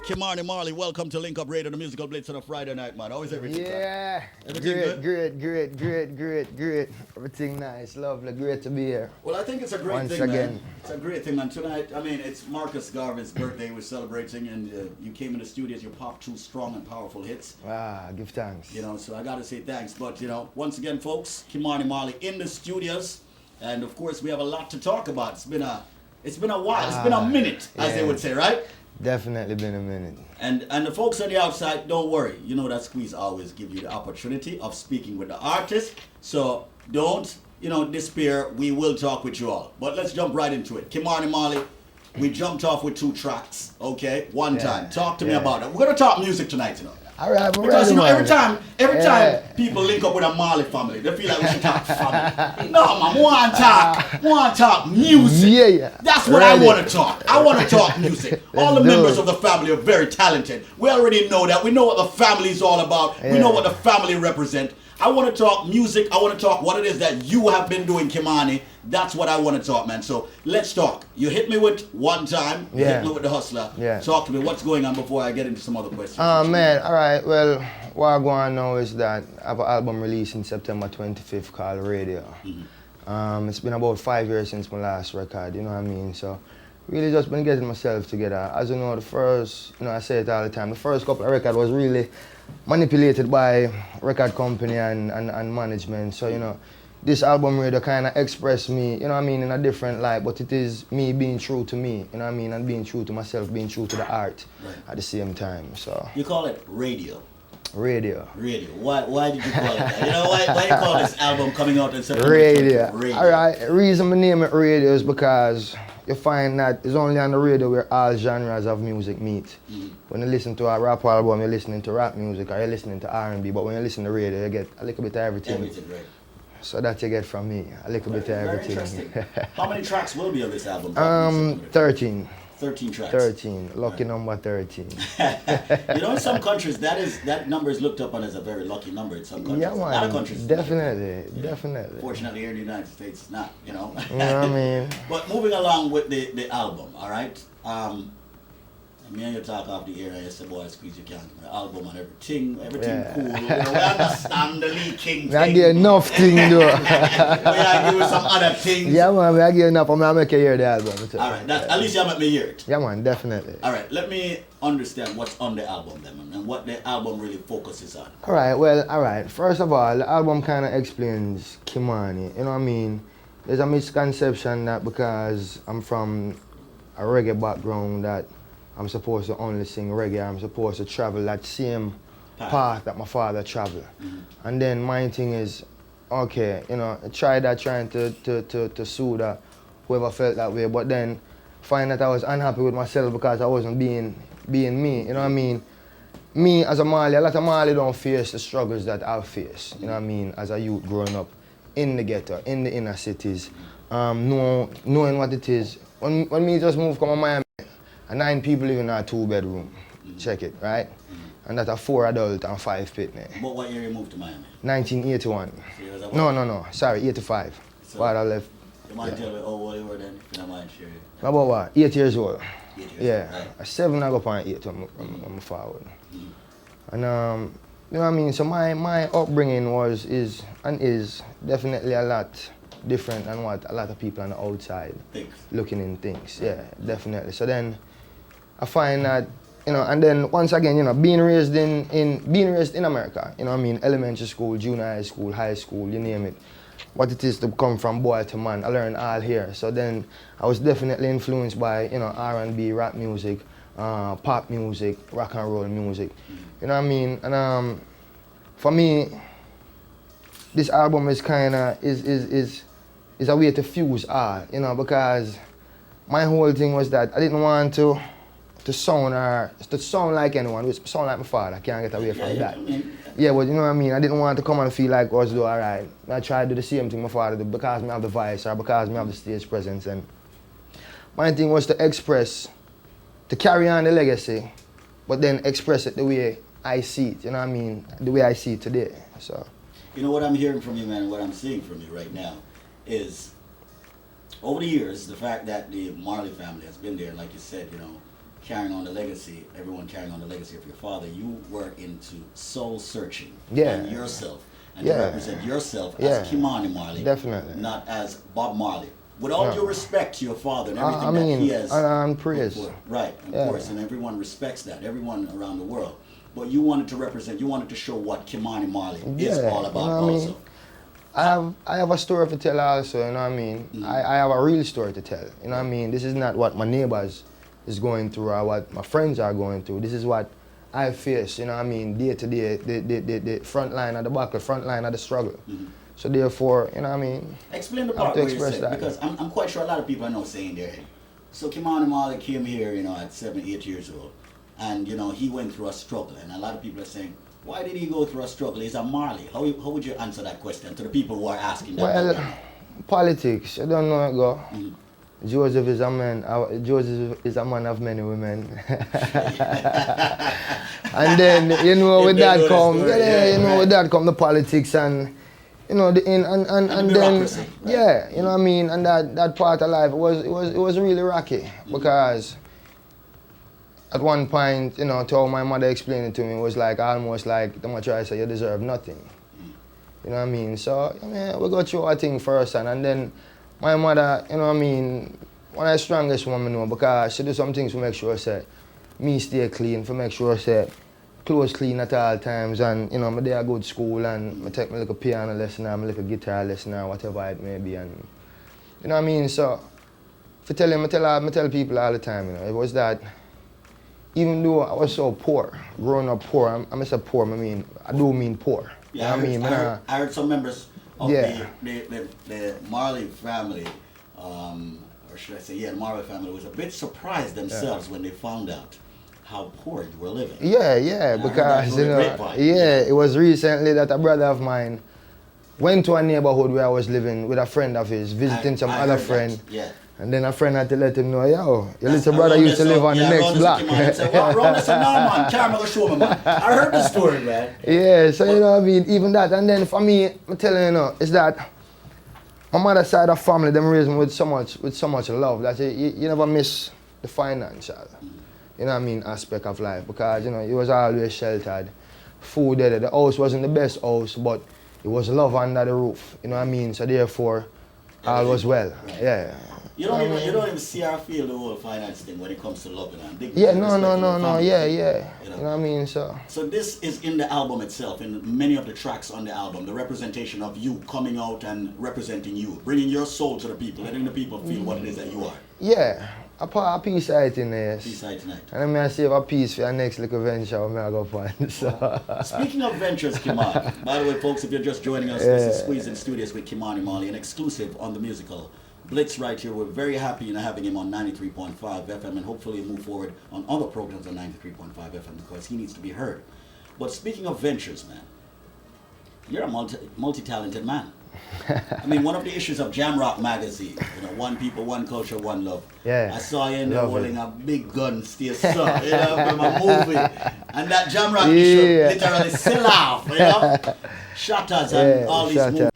Kimani Marley, welcome to Link Up Radio, the musical blitz on a Friday night, man. How is everything? Yeah, Everything great. Everything nice, lovely, great to be here. Well, I think it's a great Once thing, again. man. It's a great thing, man. Tonight, I mean, it's Marcus Garvin's birthday we're celebrating, and you came in the studios, you popped two strong and powerful hits. Ah, give thanks. You know, so I gotta say thanks. But, you know, once again, folks, Kimani Marley in the studios, and of course, we have a lot to talk about. It's been a while, it's been a minute, as they would say, right? Definitely been a minute. And the folks on the outside, don't worry. You know that Squeeze always give you the opportunity of speaking with the artist. So don't, despair. We will talk with you all. But let's jump right into it. Kimani Marley, we jumped off with 2 tracks, okay? One time. Talk to me about it. We're going to talk music tonight, All right, because every time people link up with a Marley family, they feel like we should talk family. No, man, we want to talk music. Yeah. That's what I want to talk. I want to talk music. All the members of the family are very talented. We already know that. We know what the family is all about. We know what the family represent. I want to talk music. I want to talk what it is that you have been doing, Kimani. That's what I want to talk, man. So let's talk. You hit me with One Time. You hit me with The Hustler. Yeah. Talk to me. What's going on before I get into some other questions? Man, all right. Well, what I go on now is that I have an album released in September 25th called Radio. It's been about 5 years since my last record, you know what I mean? So really just been getting myself together. As you know, the first, I say it all the time, the first couple of records was really manipulated by record company and management. So, this album really kind of expressed me, in a different light, but it is me being true to me, and being true to myself, being true to the art at the same time, so. You call it Radio. Radio. Why did you call it that? Why you call this album coming out in September? Radio. All right, the reason I name it Radio is because you find that it's only on the radio where all genres of music meet. When you listen to a rap album, you're listening to rap music, or you're listening to R&B, but when you listen to radio, you get a little bit of everything. Everything, right. So that you get from me, a little bit of everything. Very interesting. How many tracks will be on this album? 13. 13 tracks. 13, lucky number 13. In some countries, that number is looked upon as a very lucky number in some countries. Yeah, man. A lot of countries. Definitely. Fortunately, here in the United States, it's not, You know what I mean? But moving along with the album, all right? Me and you talk off the air, I said, boy, Squeeze, you can't give me an album and everything cool. We understand the leaking thing. I get enough thing, though. We are doing some other things. Yeah, man, I get enough. I'm going to make you hear the album. All right, at least you make me hear it. Yeah, man, definitely. All right, let me understand what's on the album then, man, and what the album really focuses on. All right. First of all, the album kind of explains Kimani. You know what I mean? There's a misconception that because I'm from a reggae background that I'm supposed to only sing reggae. I'm supposed to travel that same path that my father traveled. And then my thing is, okay, I tried trying to soothe whoever felt that way, but then find that I was unhappy with myself because I wasn't being me. You know what I mean? Me as a Marley, a lot of Marley don't face the struggles that I've faced. You know what I mean? As a youth growing up in the ghetto, in the inner cities, knowing what it is. When me just moved from Miami. 9 people living in a 2-bedroom. Check it, right? And that's a 4 adult and 5 picnic. But what year you moved to Miami? 1981. So No. Sorry, 85. So What I left. You mind tell me how old you were then, if you don't mind sharing? About what? 8 years old. 8 years Yeah. old, right. 7 I go up on 8 when I'm forward. And you know what I mean? So my upbringing is definitely a lot different than what a lot of people on the outside looking in things. Yeah, definitely. So then I find that, and then once again, being raised in America, you know what I mean, elementary school, junior high school, high school, you name it, what it is to come from boy to man, I learned all here. So then I was definitely influenced by, R&B, rap music, pop music, rock and roll music, you know what I mean? And for me, this album is kinda, is a way to fuse art, because my whole thing was that I didn't want to sound like anyone, to sound like my father. I can't get away from that. Yeah, but you know what I mean? I didn't want to come and feel like I was doing all right. I tried to do the same thing my father did because I have the voice or because I have the stage presence. And my thing was to carry on the legacy, but then express it the way I see it, you know what I mean? The way I see it today, so. You know what I'm hearing from you, man, what I'm seeing from you right now is, over the years, the fact that the Marley family has been there, like you said, carrying on the legacy, everyone carrying on the legacy of your father, you were into soul searching Yeah. on yourself. And Yeah. to represent yourself Yeah. as Kimani Marley. Definitely. Not as Bob Marley. With all due respect to your father and everything I mean, that he has. and praise. Right, of course, and everyone respects that, everyone around the world. But you wanted to represent, you wanted to show what Kimani Marley is all about also. I have a story to tell also, you know what I mean? I have a real story to tell, you know what I mean? This is not what my neighbors is going through or what my friends are going through. This is what I face, you know what I mean, day to day, the front line of the battle, front line of the struggle. So therefore, you know what I mean? Explain the part where you said, because I'm quite sure a lot of people I know saying their head. So Kimani Marley came here, you know, at 7, 8 years old. And, you know, he went through a struggle. And a lot of people are saying, why did he go through a struggle? He's a Marley. How would you answer that question to the people who are asking that? Well, politics, I don't know how it go. Joseph is a man. Joseph is a man of many women. And then you know with that come, you know with that come the politics and you know the and then right? yeah, you know what I mean. And that part of life it was really rocky because at one point, you know, to how my mother explained it to me, it was like almost like the much I say you deserve nothing. You know what I mean? So I mean, we go through our thing first and then my mother, you know what I mean, one of the strongest women know because she do some things to make sure say me stay clean, to make sure say clothes clean at all times and you know, me there go to school and I take my little piano lesson or my little guitar lesson or whatever it may be and you know what I mean? So for telling me tell people all the time, you know, it was that even though I was so poor, growing up poor, I say poor, I mean I do mean poor. Yeah, you know I heard some members of the Marley family, or should I say, the Marley family was a bit surprised themselves when they found out how poor you were living. Yeah, because, you know, it was recently that a brother of mine went to a neighborhood where I was living with a friend of his, visiting some other friend. Yeah. And then a friend had to let him know, yo, your little brother used to live on the next block. Ron said, no man, camera go show me, man. I heard the story, man. Yeah, so you know what I mean, even that. And then for me, I'm telling you, know, is that my mother's side of family, them raised me with so much love that you never miss the financial, you know what I mean, aspect of life. Because, you know, you was always sheltered. Food there, the house wasn't the best house, but it was love under the roof, you know what I mean? So therefore, all was well, yeah. You don't even see or feel the whole finance thing when it comes to love and dignity. Yeah, no, yeah. You know what I mean, so. So this is in the album itself, in many of the tracks on the album, the representation of you coming out and representing you, bringing your soul to the people, letting the people feel what it is that you are. Yeah, a piece of it in there. Piece of it tonight. And I'm going to save a piece for your next little venture I'm going to go find. So. Speaking of ventures, Kimani, by the way, folks, if you're just joining us, this is Squeezing Studios with Kimani Marley, an exclusive on the musical Blitz right here. We're very happy in having him on 93.5 FM and hopefully move forward on other programs on 93.5 FM because he needs to be heard. But speaking of ventures, man, you're a multi-talented man. I mean, one of the issues of Jam Rock magazine, you know, one people, one culture, one love. Yeah. I saw you in there holding a big gun, still stuck, you know, from a movie. And that Jam Rock issue literally sell off, you know? Shutters and all these movies.